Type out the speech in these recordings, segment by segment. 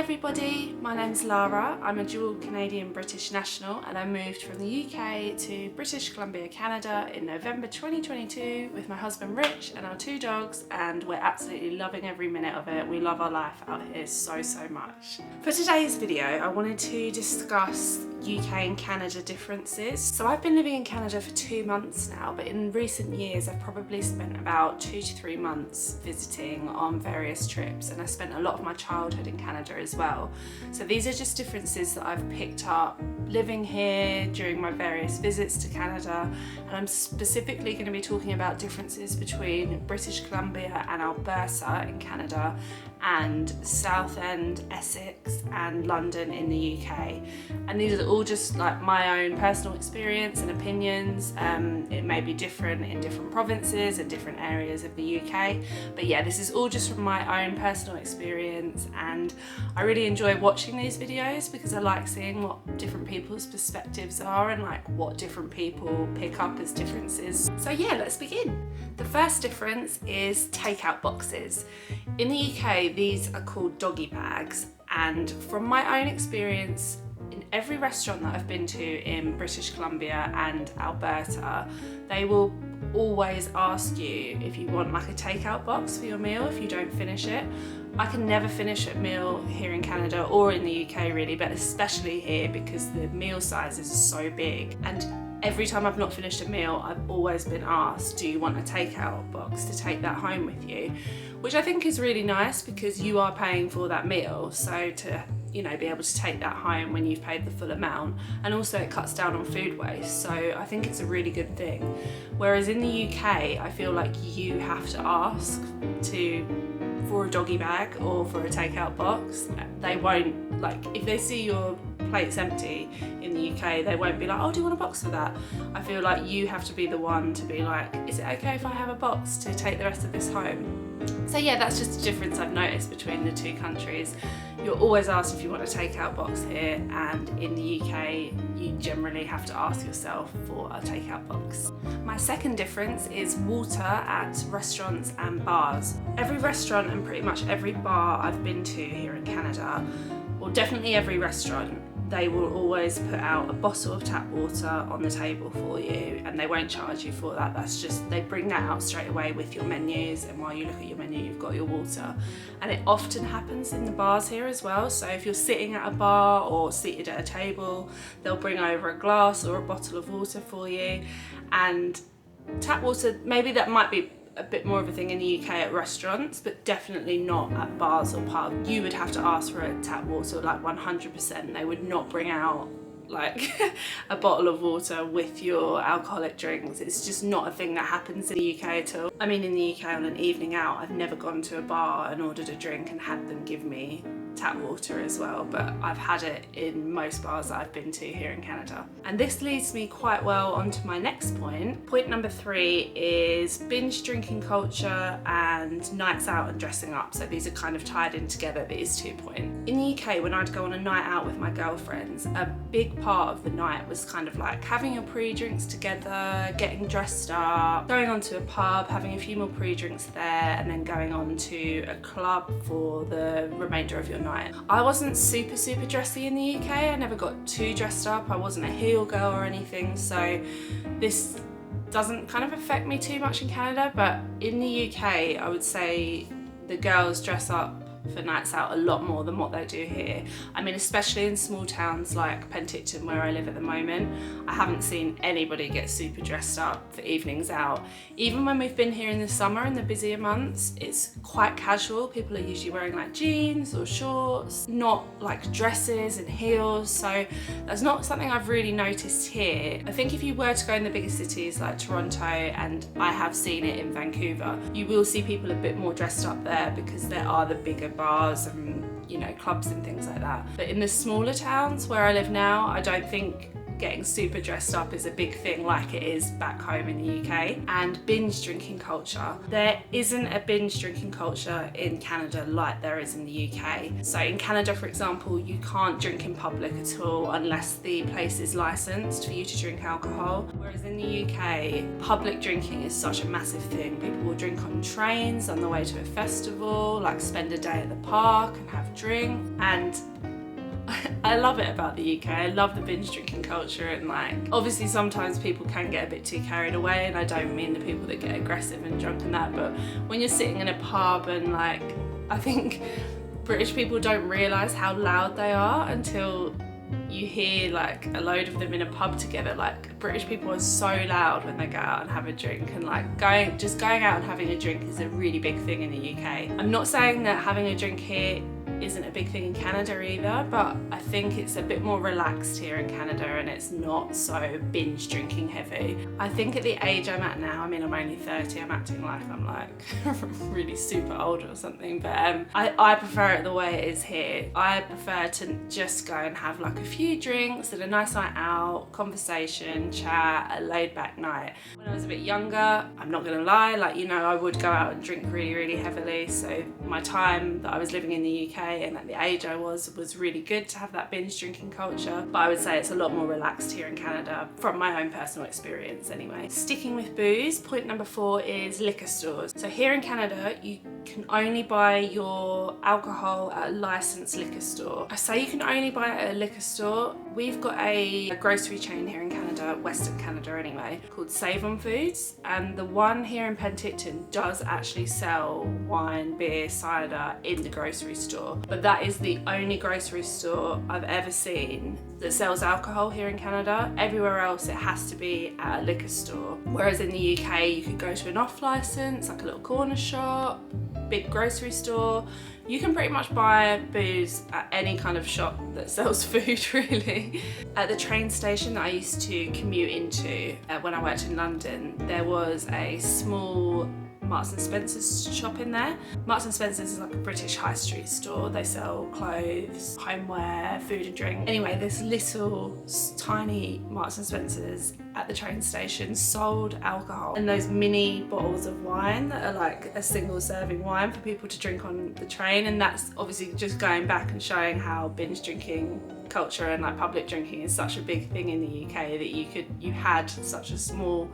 everybody, my name's Lara. I'm a dual Canadian-British national and I moved from the UK to British Columbia, Canada in November 2022 with my husband Rich and our 2 dogs, and we're absolutely loving every minute of it. We love our life out here so much. For today's video, I wanted to discuss UK and Canada differences. So I've been living in Canada for 2 months now, but in recent years I've probably spent about 2 to 3 months visiting on various trips, and I spent a lot of my childhood in Canada as well. So these are just differences that I've picked up living here during my various visits to Canada, and I'm specifically going to be talking about differences between British Columbia and Alberta in Canada and Southend, Essex and London in the UK. And these are all just like my own personal experience and opinions. It may be different in different provinces and different areas of the UK, but yeah, this is all just from my own personal experience, and I really enjoy watching these videos because I like seeing what different people's perspectives are and like what different people pick up as differences. So yeah, let's begin. The first difference is takeout boxes. In the UK, these are called doggy bags, and from my own experience, in every restaurant that I've been to in British Columbia and Alberta, they will always ask you if you want like a takeout box for your meal if you don't finish it. I can never finish a meal here in Canada or in the UK really, but especially here because the meal sizes are so big, and every time I've not finished a meal, I've always been asked, do you want a takeout box to take that home with you? Which I think is really nice because you are paying for that meal, so to be able to take that home when you've paid the full amount, and also it cuts down on food waste, so I think it's a really good thing. Whereas in the UK, I feel like you have to ask for a doggy bag or for a takeout box. They won't, like, if they see your plate's empty in the UK, they won't be like, oh, do you want a box for that? I feel like you have to be the one to be like, is it okay if I have a box to take the rest of this home? So yeah, that's just a difference I've noticed between the 2 countries. You're always asked if you want a takeout box here, and in the UK you generally have to ask yourself for a takeout box. My second difference is water at restaurants and bars. Every restaurant and pretty much every bar I've been to here in Canada, or definitely every restaurant, they will always put out a bottle of tap water on the table for you, and they won't charge you for that. That's just, they bring that out straight away with your menus, and while you look at your menu you've got your water. And it often happens in the bars here as well, so if you're sitting at a bar or seated at a table, they'll bring over a glass or a bottle of water for you. And tap water, maybe that might be a bit more of a thing in the UK at restaurants, but definitely not at bars or pubs. You would have to ask for a tap water, like 100%. They would not bring out like a bottle of water with your alcoholic drinks. It's just not a thing that happens in the UK at all. I mean, in the UK on an evening out, I've never gone to a bar and ordered a drink and had them give me tap water as well, but I've had it in most bars that I've been to here in Canada. And this leads me quite well onto my next point. Point number 3 is binge drinking culture and nights out and dressing up. So these are kind of tied in together, these 2 points. In the UK, when I'd go on a night out with my girlfriends, a big part of the night was kind of like having your pre-drinks together, getting dressed up, going on to a pub, having a few more pre-drinks there, and then going on to a club for the remainder of your night. I wasn't super dressy in the UK. I never got too dressed up. I wasn't a heel girl or anything, so this doesn't kind of affect me too much in Canada. But in the UK, I would say the girls dress up for nights out a lot more than what they do here. I mean, especially in small towns like Penticton where I live at the moment, I haven't seen anybody get super dressed up for evenings out. Even when we've been here in the summer, in the busier months, it's quite casual. People are usually wearing like jeans or shorts, not like dresses and heels, so that's not something I've really noticed here. I think if you were to go in the bigger cities like Toronto, and I have seen it in Vancouver, you will see people a bit more dressed up there because there are the bigger bars and clubs and things like that. But in the smaller towns where I live now, I don't think getting super dressed up is a big thing like it is back home in the UK. And binge drinking culture. There isn't a binge drinking culture in Canada like there is in the UK. So in Canada, for example, you can't drink in public at all unless the place is licensed for you to drink alcohol. Whereas in the UK, public drinking is such a massive thing. People will drink on trains on the way to a festival, like spend a day at the park and have a drink. And I love it about the UK. I love the binge drinking culture, and like obviously sometimes people can get a bit too carried away, and I don't mean the people that get aggressive and drunk and that, but when you're sitting in a pub and like, I think British people don't realise how loud they are until you hear like a load of them in a pub together. Like British people are so loud when they go out and have a drink, and like going out and having a drink is a really big thing in the UK. I'm not saying that having a drink here isn't a big thing in Canada either, but I think it's a bit more relaxed here in Canada and it's not so binge drinking heavy. I think at the age I'm at now, I mean I'm only 30, I'm acting like I'm like really super old or something, but I prefer it the way it is here. I prefer to just go and have like a few drinks at a nice night out, conversation, chat, a laid back night. When I was a bit younger, I'm not gonna lie, like, you know, I would go out and drink really heavily, so my time that I was living in the UK and at the age I was really good to have that binge drinking culture, but I would say it's a lot more relaxed here in Canada from my own personal experience anyway. Sticking with booze, point number 4 is liquor stores. So here in Canada you can only buy your alcohol at a licensed liquor store. I say you can only buy it at a liquor store. We've got a grocery chain here in Canada, Western Canada anyway, called Save On Foods, and the one here in Penticton does actually sell wine, beer, cider in the grocery store, but that is the only grocery store I've ever seen that sells alcohol here in Canada. Everywhere else it has to be at a liquor store, whereas in the UK you could go to an off license, like a little corner shop, big grocery store. You can pretty much buy booze at any kind of shop that sells food, really. At the train station that I used to commute into when I worked in London, there was a small Marks and Spencer's shop in there. Marks and Spencer's is like a British high street store. They sell clothes, homeware, food and drink. Anyway, this little tiny Marks and Spencer's at the train station sold alcohol and those mini bottles of wine that are like a single serving wine for people to drink on the train. And that's obviously just going back and showing how binge drinking culture and like public drinking is such a big thing in the UK, that you had such a small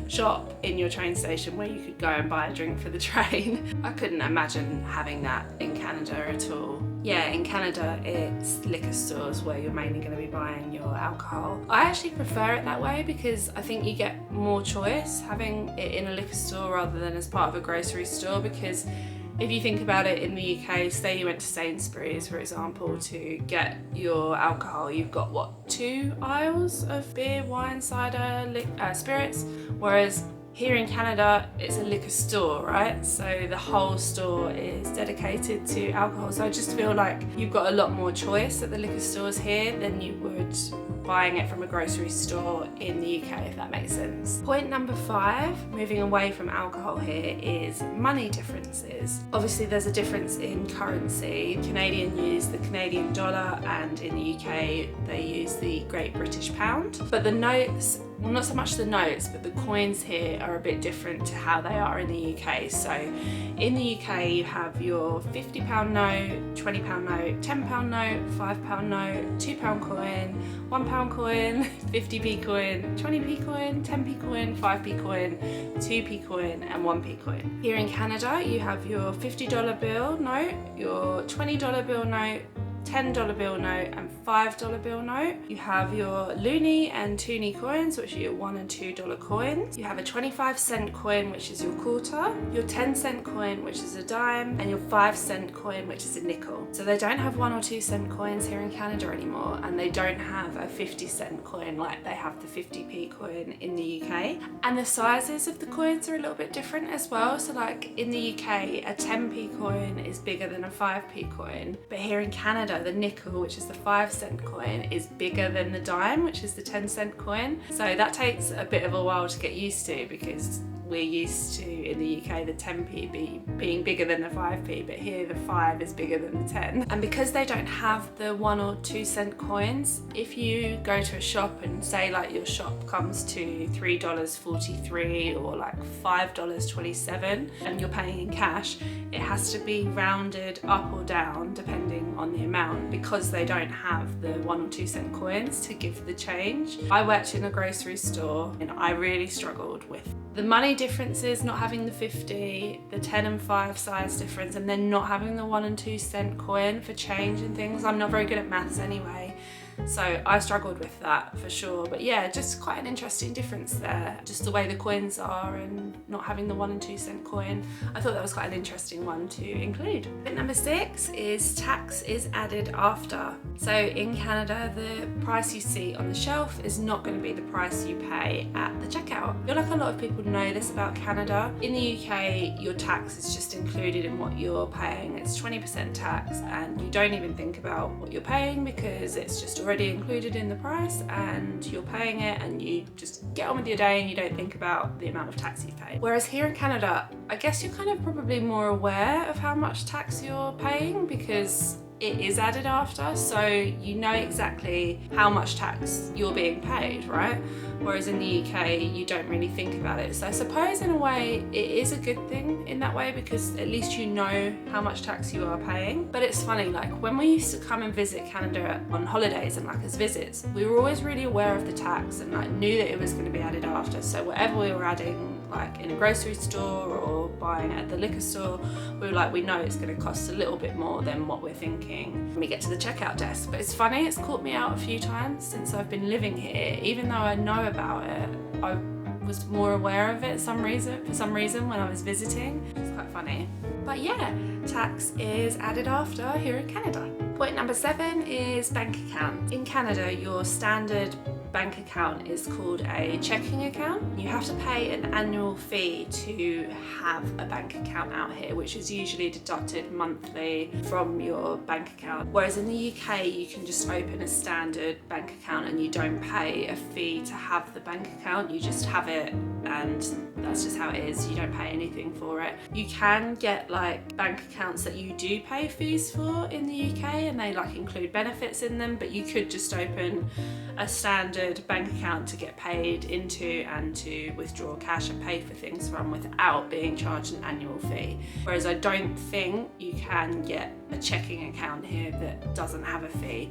shop in your train station where you could go and buy a drink for the train. I couldn't imagine having that in Canada at all. Yeah, in Canada it's liquor stores where you're mainly going to be buying your alcohol. I actually prefer it that way because I think you get more choice having it in a liquor store rather than as part of a grocery store, because if you think about it, in the UK, say you went to Sainsbury's, for example, to get your alcohol, you've got, what, 2 aisles of beer, wine, cider, spirits, whereas here in Canada, it's a liquor store, right? So the whole store is dedicated to alcohol. So I just feel like you've got a lot more choice at the liquor stores here than you would buying it from a grocery store in the UK, if that makes sense. Point number 5, moving away from alcohol here, is money differences. Obviously there's a difference in currency. Canadians use the Canadian dollar and in the UK they use the Great British Pound. But the notes, well, not so much the notes, but the coins here are a bit different to how they are in the UK. So in the UK you have your £50 note, £20 note, £10 note, £5 note, £2 coin, £1 coin, 50p coin, 20p coin, 10p coin, 5p coin, 2p coin and 1p coin. Here in Canada you have your $50 bill note, your $20 bill note, $10 bill note and $5 bill note. You have your loonie and toonie coins, which are your $1 and $2 coins. You have a 25-cent coin, which is your quarter, your 10-cent coin, which is a dime, and your 5-cent coin, which is a nickel. So they don't have 1 or 2 cent coins here in Canada anymore, and they don't have a 50-cent coin like they have the 50p coin in the UK. And the sizes of the coins are a little bit different as well. So like in the UK, a 10p coin is bigger than a 5p coin, but here in Canada, the nickel, which is the 5-cent coin, is bigger than the dime, which is the 10-cent coin. So that takes a bit of a while to get used to, because we're used to in the UK the 10p being bigger than the 5p, but here the 5 is bigger than the 10. And because they don't have the 1 or 2 cent coins, if you go to a shop and say like your shop comes to $3.43 or like $5.27 and you're paying in cash, it has to be rounded up or down depending on the amount, because they don't have the 1 or 2 cent coins to give the change. I worked in a grocery store and I really struggled with the money differences, not having the 50, the 10 and 5 size difference, and then not having the 1 and 2 cent coin for change and things. I'm not very good at maths anyway, so I struggled with that for sure. But yeah, just quite an interesting difference there, just the way the coins are and not having the 1 and 2 cent coin. I thought that was quite an interesting one to include. Tip number 6 is tax is added after. So in Canada, the price you see on the shelf is not going to be the price you pay at the checkout. I feel like a lot of people know this about Canada. In the UK, your tax is just included in what you're paying. It's 20% tax, and you don't even think about what you're paying because it's just already included in the price and you're paying it, and you just get on with your day and you don't think about the amount of tax you pay. Whereas here in Canada, I guess you're kind of probably more aware of how much tax you're paying because it is added after, so you know exactly how much tax you're being paid, right? Whereas in the UK, you don't really think about it. So I suppose in a way it is a good thing in that way, because at least you know how much tax you are paying. But it's funny, like when we used to come and visit Canada on holidays and like as visits, we were always really aware of the tax and like knew that it was going to be added after. So whatever we were adding, like in a grocery store or buying at the liquor store, we know it's going to cost a little bit more than what we're thinking when we get to the checkout desk. But it's funny, it's caught me out a few times since I've been living here. Even though I know about it, I was more aware of it for some reason when I was visiting. It's quite funny. But yeah, tax is added after here in Canada. Point number 7 is bank account. In Canada, your standard bank account is called a checking account. You have to pay an annual fee to have a bank account out here, which is usually deducted monthly from your bank account. Whereas in the UK, you can just open a standard bank account and you don't pay a fee to have the bank account. You just have it and that's just how it is. You don't pay anything for it. You can get like bank accounts that you do pay fees for in the UK, and they like include benefits in them, but you could just open a standard bank account to get paid into and to withdraw cash and pay for things from without being charged an annual fee. Whereas I don't think you can get a checking account here that doesn't have a fee.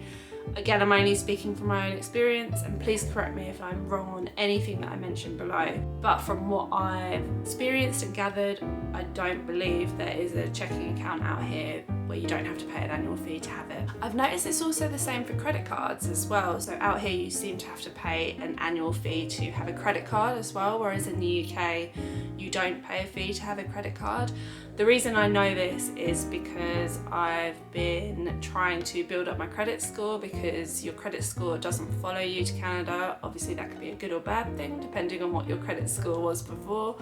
Again, I'm only speaking from my own experience, and please correct me if I'm wrong on anything that I mentioned below. But from what I've experienced and gathered, I don't believe there is a checking account out here where you don't have to pay an annual fee to have it. I've noticed it's also the same for credit cards as well. So out here you seem to have to pay an annual fee to have a credit card as well, whereas in the UK you don't pay a fee to have a credit card. The reason I know this is because I've been trying to build up my credit score, because your credit score doesn't follow you to Canada. Obviously that could be a good or bad thing depending on what your credit score was before,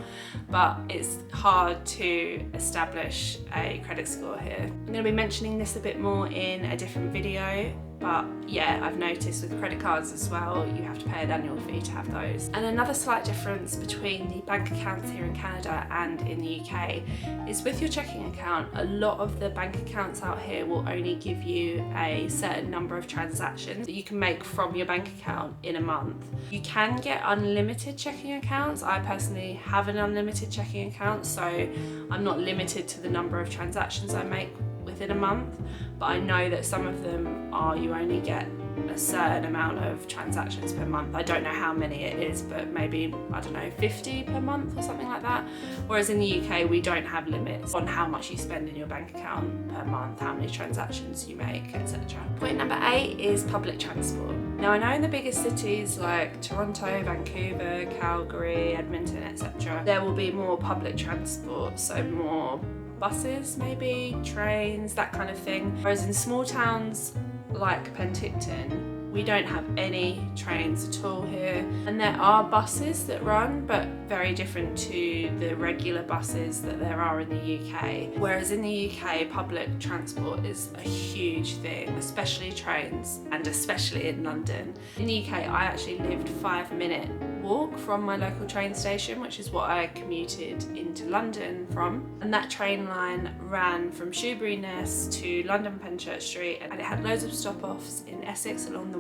but it's hard to establish a credit score here. I'm going to be mentioning this a bit more in a different video, but yeah, I've noticed with credit cards as well, you have to pay an annual fee to have those. And another slight difference between the bank accounts here in Canada and in the UK is with your checking account, a lot of the bank accounts out here will only give you a certain number of transactions that you can make from your bank account in a month. You can get unlimited checking accounts. I personally have an unlimited checking account, so I'm not limited to the number of transactions I make within a month, but I know that some of them are you only get a certain amount of transactions per month. I don't know how many it is, but maybe, I don't know, 50 per month or something like that. Whereas in the UK, we don't have limits on how much you spend in your bank account per month, how many transactions you make, etc. Point number 8 is public transport. Now I know in the biggest cities like Toronto, Vancouver, Calgary, Edmonton, etc., there will be more public transport, so more buses, maybe trains, that kind of thing. Whereas in small towns like Penticton, we don't have any trains at all here, and there are buses that run, but very different to the regular buses that there are in the UK. Whereas in the UK, public transport is a huge thing, especially trains, and especially in London. In the UK, I actually lived 5-minute walk from my local train station, which is what I commuted into London from. And that train line ran from Shoebury Ness to London Penchurch Street, and it had loads of stop-offs in Essex along the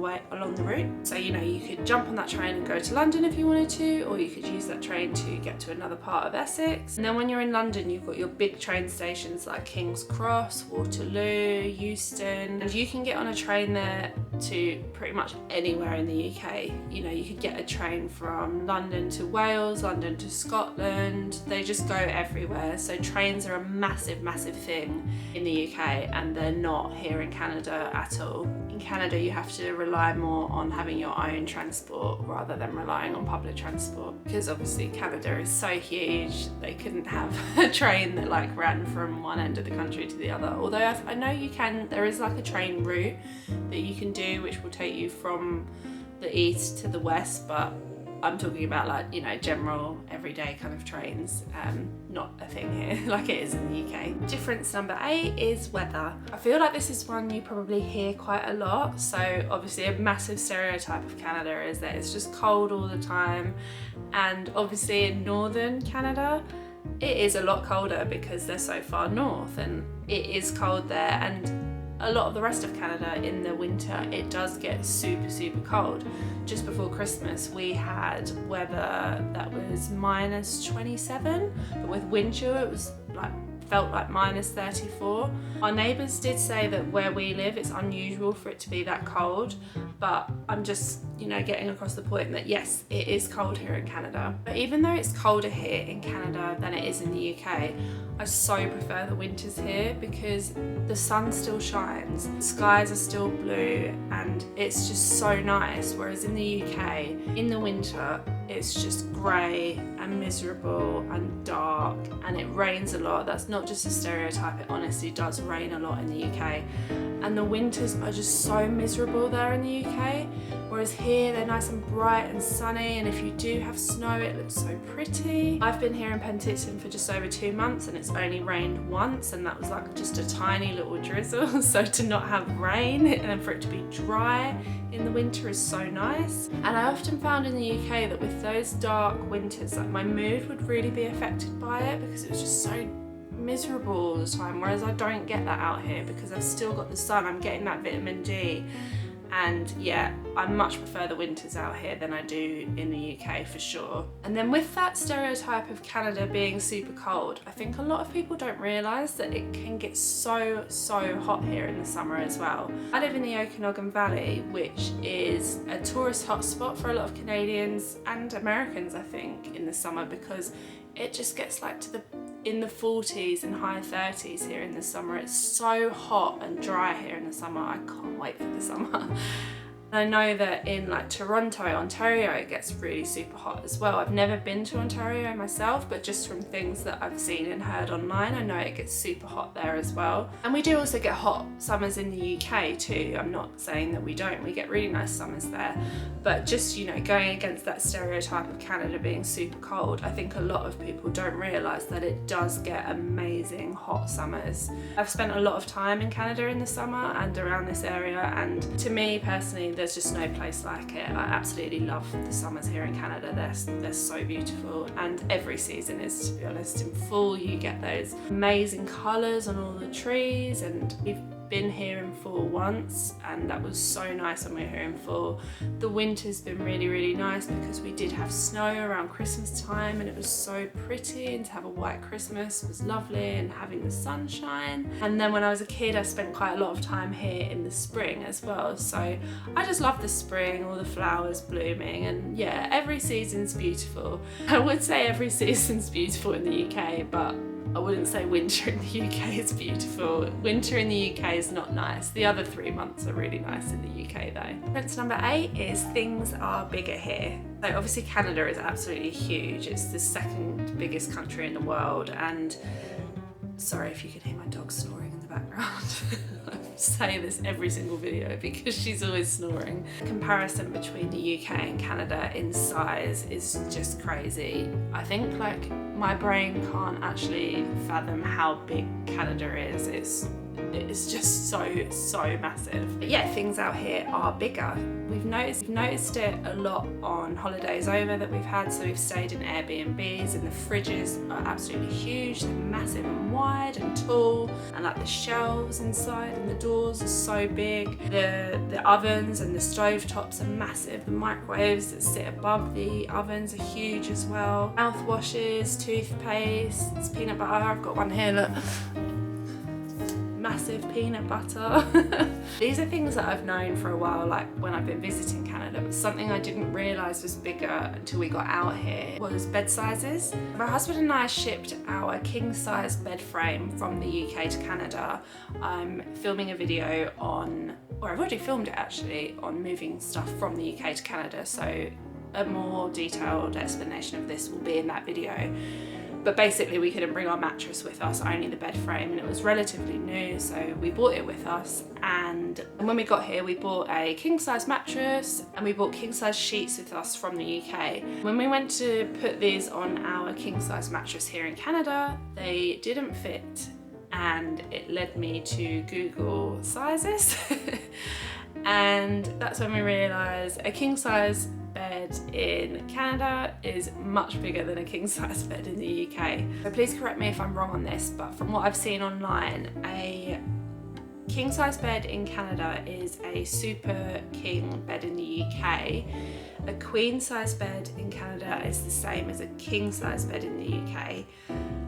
route. So you could jump on that train and go to London if you wanted to, or you could use that train to get to another part of Essex. And then when you're in London, you've got your big train stations like King's Cross, Waterloo, Euston, and you can get on a train there to pretty much anywhere in the UK. You could get a train from London to Wales, London to Scotland. They just go everywhere. So trains are a massive, massive thing in the UK, and they're not here in Canada at all. In Canada, you have to rely more on having your own transport rather than relying on public transport, because obviously Canada is so huge. They couldn't have a train that ran from one end of the country to the other. Although I know there is a train route that you can do which will take you from the east to the west, but I'm talking about general everyday kind of trains, not a thing here like it is in the UK. Difference number 8 is weather. I feel like this is one you probably hear quite a lot. So obviously a massive stereotype of Canada is that it's just cold all the time, and obviously in northern Canada it is a lot colder because they're so far north, and it is cold there. And a lot of the rest of Canada in the winter, it does get super, super cold. Just before Christmas, we had weather that was -27, but with wind chill, it was felt like -34. Our neighbours did say that where we live, it's unusual for it to be that cold, but I'm just, getting across the point that yes, it is cold here in Canada. But even though it's colder here in Canada than it is in the UK, I so prefer the winters here because the sun still shines, the skies are still blue, and it's just so nice. Whereas in the UK, in the winter, it's just grey and miserable and dark, and it rains a lot. That's not just a stereotype, it honestly does rain a lot in the UK. And the winters are just so miserable there in the UK, whereas here they're nice and bright and sunny, and if you do have snow, it looks so pretty. I've been here in Penticton for just over 2 months, and it's only rained once, and that was just a tiny little drizzle. So to not have rain and for it to be dry in the winter is so nice. And I often found in the UK that with those dark winters, my mood would really be affected by it because it was just so miserable all the time, whereas I don't get that out here because I've still got the sun, I'm getting that vitamin D. And yeah, I much prefer the winters out here than I do in the UK for sure. And then with that stereotype of Canada being super cold, I think a lot of people don't realise that it can get so hot here in the summer as well. I live in the Okanagan Valley, which is a tourist hotspot for a lot of Canadians and Americans, I think, in the summer, because it just gets in the 40s and high 30s here in the summer. It's so hot and dry here in the summer. I can't wait for the summer. I know that in Toronto, Ontario, it gets really super hot as well. I've never been to Ontario myself, but just from things that I've seen and heard online, I know it gets super hot there as well. And we do also get hot summers in the UK too. I'm not saying that we don't, we get really nice summers there. But just, going against that stereotype of Canada being super cold, I think a lot of people don't realise that it does get amazing hot summers. I've spent a lot of time in Canada in the summer and around this area, and to me personally, there's just no place like it. I absolutely love the summers here in Canada. They're so beautiful, and every season is, to be honest, in fall. You get those amazing colours on all the trees, and we've been here in fall once, and that was so nice when we were here in fall. The winter's been really nice because we did have snow around Christmas time, and it was so pretty, and to have a white Christmas was lovely, and having the sunshine. And then when I was a kid, I spent quite a lot of time here in the spring as well, so I just love the spring, all the flowers blooming, and yeah, every season's beautiful. I would say every season's beautiful in the UK, but I wouldn't say winter in the UK is beautiful. Winter in the UK is not nice. The other 3 months are really nice in the UK though. Difference number 8 is things are bigger here. So obviously Canada is absolutely huge. It's the second biggest country in the world, and sorry if you can hear my dog snoring in the background. I say this every single video because she's always snoring. The comparison between the UK and Canada in size is just crazy. I think my brain can't actually fathom how big Canada is. It's it's just so massive. But yeah, things out here are bigger. We've noticed it a lot on holidays over that we've had. So we've stayed in Airbnbs, and the fridges are absolutely huge. They're massive and wide and tall, and like the shelves inside and the doors are so big. The ovens and the stove tops are massive. The microwaves that sit above the ovens are huge as well. Mouthwashes, toothpaste, peanut butter. I've got one here, look. Massive peanut butter. These are things that I've known for a while, like when I've been visiting Canada, but something I didn't realise was bigger until we got out here was bed sizes. My husband and I shipped our king size bed frame from the UK to Canada. I'm filming a video on, or I've already filmed it actually, on moving stuff from the UK to Canada, so a more detailed explanation of this will be in that video. But basically we couldn't bring our mattress with us, only the bed frame, and it was relatively new, so we bought it with us. And when we got here, we bought a king size mattress and we bought king size sheets with us from the UK. When we went to put these on our king size mattress here in Canada, they didn't fit, and it led me to Google sizes. And that's when we realised a king size bed in Canada is much bigger than a king size bed in the UK. So please correct me if I'm wrong on this, but from what I've seen online, a king size bed in Canada is a super king bed in the UK. A queen size bed in Canada is the same as a king size bed in the UK.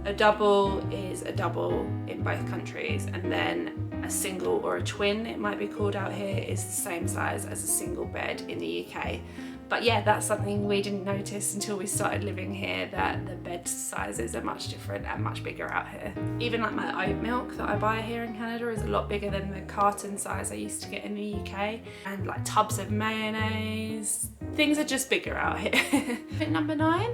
A double is a double in both countries, and then a single, or a twin it might be called out here, is the same size as a single bed in the UK. But yeah, that's something we didn't notice until we started living here, that the bed sizes are much different and much bigger out here. Even like my oat milk that I buy here in Canada is a lot bigger than the carton size I used to get in the UK. And like tubs of mayonnaise, things are just bigger out here. Number 9?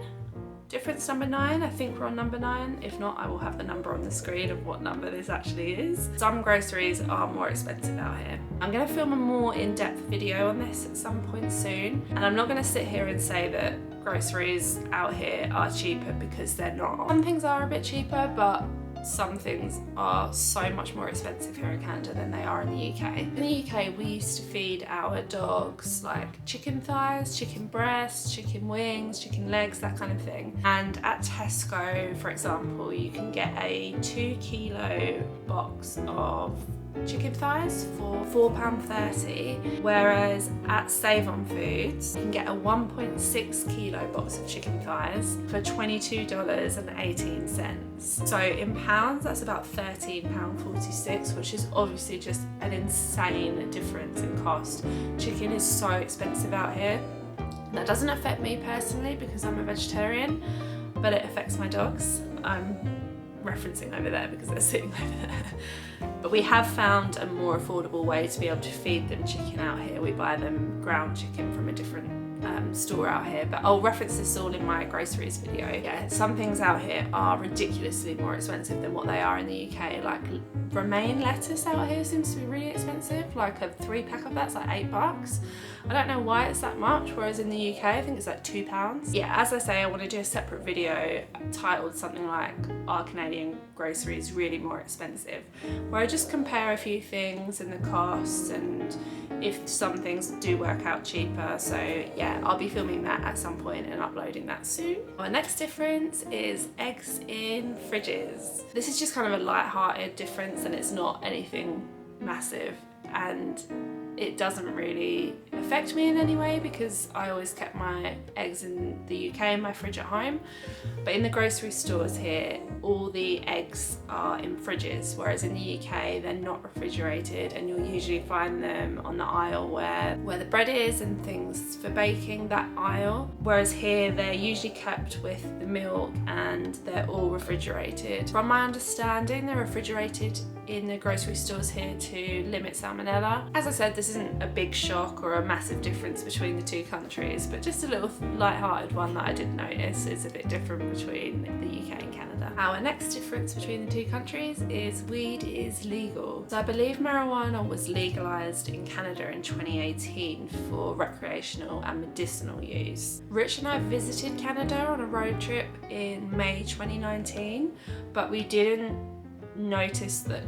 Difference number 9, I think we're on number 9. If not, I will have the number on the screen of what number this actually is. Some groceries are more expensive out here. I'm going to film a more in-depth video on this at some point soon, and I'm not going to sit here and say that groceries out here are cheaper, because they're not. Some things are a bit cheaper, but some things are so much more expensive here in Canada than they are in the UK. In the UK, we used to feed our dogs like chicken thighs, chicken breasts, chicken wings, chicken legs, that kind of thing. And at Tesco, for example, you can get a 2 kilo box of chicken thighs for £4.30, whereas at Save On Foods you can get a 1.6 kilo box of chicken thighs for $22.18. So in pounds that's about £13.46, which is obviously just an insane difference in cost. Chicken is so expensive out here. That doesn't affect me personally because I'm a vegetarian, but it affects my dogs. I'm referencing over there because they're sitting over there. But we have found a more affordable way to be able to feed them chicken out here. We buy them ground chicken from a different store out here, but I'll reference this all in my groceries video. Yeah, some things out here are ridiculously more expensive than what they are in the UK. Like romaine lettuce out here seems to be really expensive. Like a 3-pack of that's like $8. I don't know why it's that much, whereas in the UK I think it's like £2. Yeah, as I say, I want to do a separate video titled something like "Are Canadian Groceries Really More Expensive?", where I just compare a few things and the costs and if some things do work out cheaper. So yeah, I'll be filming that at some point and uploading that soon. Our next difference is eggs in fridges. This is just kind of a light-hearted difference and it's not anything massive, and it doesn't really affect me in any way because I always kept my eggs in the UK in my fridge at home. But in the grocery stores here, all the eggs are in fridges, whereas in the UK they're not refrigerated, and you'll usually find them on the aisle where the bread is and things for baking, that aisle. Whereas here they're usually kept with the milk and they're all refrigerated. From my understanding, they're refrigerated in the grocery stores here to limit salmonella. As I said, this isn't a big shock or a massive difference between the two countries, but just a little light-hearted one that I did notice is a bit different between the UK and Canada. Our next difference between the two countries is weed is legal. So I believe marijuana was legalised in Canada in 2018 for recreational and medicinal use. Rich and I visited Canada on a road trip in May 2019, but we didn't notice that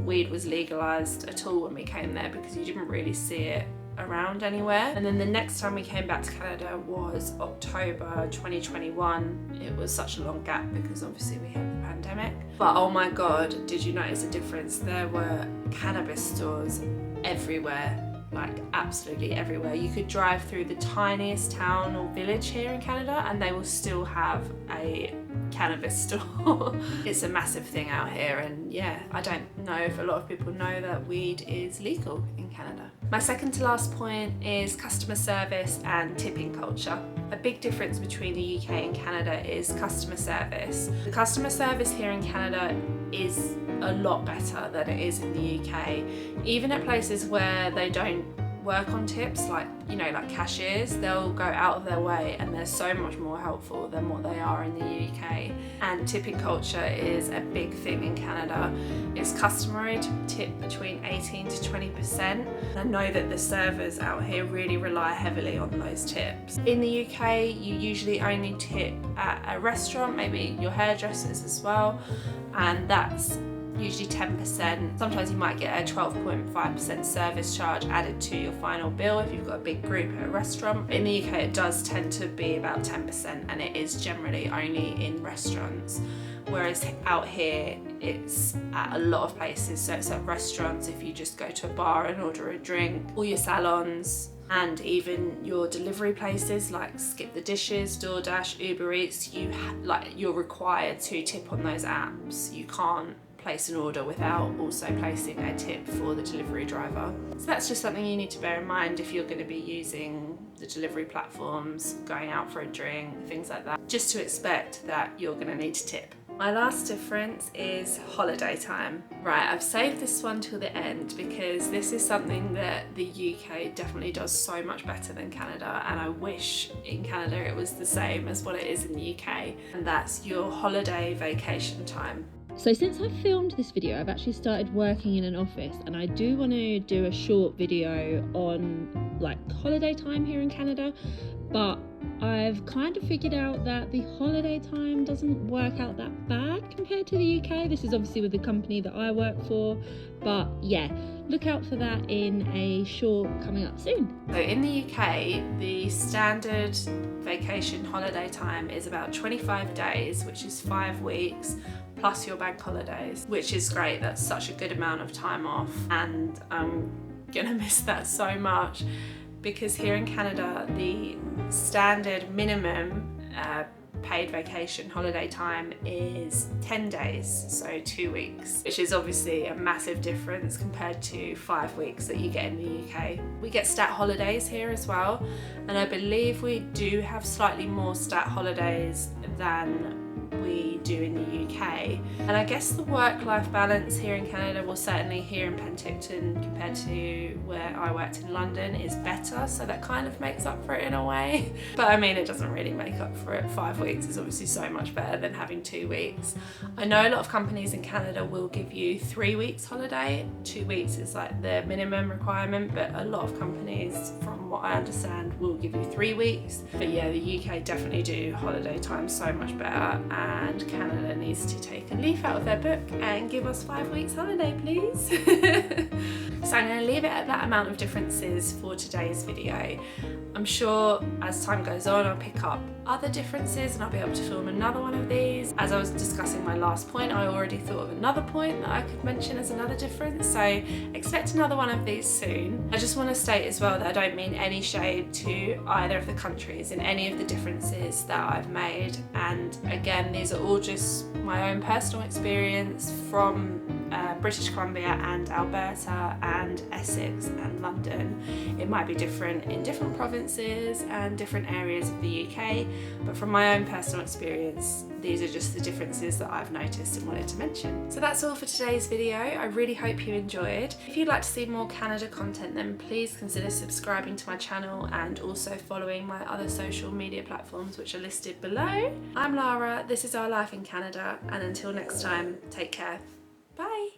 weed was legalised at all when we came there, because you didn't really see it around anywhere. And then the next time we came back to Canada was October 2021. It was such a long gap because obviously we had the pandemic. But oh my god, did you notice a difference? There were cannabis stores everywhere. Like absolutely everywhere. You could drive through the tiniest town or village here in Canada and they will still have a cannabis store. It's a massive thing out here, and yeah, I don't know if a lot of people know that weed is legal in Canada. My second to last point is customer service and tipping culture. A big difference between the UK and Canada is customer service. The customer service here in Canada is a lot better than it is in the UK. Even at places where they don't work on tips, like, you know, like cashiers, they'll go out of their way and they're so much more helpful than what they are in the UK. And tipping culture is a big thing in Canada. It's customary to tip between 18 to 20%. I know that the servers out here really rely heavily on those tips. In the UK, you usually only tip at a restaurant, maybe your hairdressers as well, and that's usually 10%. Sometimes you might get a 12.5% service charge added to your final bill if you've got a big group at a restaurant. In the UK it does tend to be about 10%, and it is generally only in restaurants. Whereas out here it's at a lot of places, so it's at restaurants, if you just go to a bar and order a drink, all your salons, and even your delivery places like Skip the Dishes, DoorDash, Uber Eats, you're required to tip on those apps. You can't place an order without also placing a tip for the delivery driver. So that's just something you need to bear in mind if you're going to be using the delivery platforms, going out for a drink, things like that. Just to expect that you're going to need to tip. My last difference is holiday time. Right, I've saved this one till the end because this is something that the UK definitely does so much better than Canada, and I wish in Canada it was the same as what it is in the UK, and that's your holiday vacation time. So since I've filmed this video, I've actually started working in an office, and I do want to do a short video on like holiday time here in Canada, but I've kind of figured out that the holiday time doesn't work out that bad compared to the UK. This is obviously with the company that I work for, but yeah, look out for that in a short coming up soon. So in the UK, the standard vacation holiday time is about 25 days, which is 5 weeks, plus your bank holidays, which is great. That's such a good amount of time off, and I'm gonna miss that so much because here in Canada the standard minimum paid vacation holiday time is 10 days, so 2 weeks, which is obviously a massive difference compared to 5 weeks that you get in the UK. We get stat holidays here as well, and I believe we do have slightly more stat holidays than we do in the UK. And I guess the work-life balance here in Canada, well certainly here in Penticton compared to where I worked in London, is better, so that kind of makes up for it in a way. But I mean, it doesn't really make up for it. 5 weeks is obviously so much better than having 2 weeks. I know a lot of companies in Canada will give you 3 weeks holiday. 2 weeks is like the minimum requirement, but a lot of companies, from what I understand, will give you 3 weeks. But yeah, the UK definitely do holiday time so much better, and Canada needs to take a leaf out of their book and give us 5 weeks holiday, please. So I'm going to leave it at that amount of differences for today's video. I'm sure as time goes on I'll pick up other differences and I'll be able to film another one of these. As I was discussing my last point, I already thought of another point that I could mention as another difference, so expect another one of these soon. I just want to state as well that I don't mean any shade to either of the countries in any of the differences that I've made, and again, these are all just my own personal experience from British Columbia and Alberta and Essex and London. It might be different in different provinces and different areas of the UK, but from my own personal experience, these are just the differences that I've noticed and wanted to mention. So that's all for today's video. I really hope you enjoyed. If you'd like to see more Canada content, then please consider subscribing to my channel and also following my other social media platforms, which are listed below. I'm Lara, this is Our Life in Canada, and until next time, take care. Bye.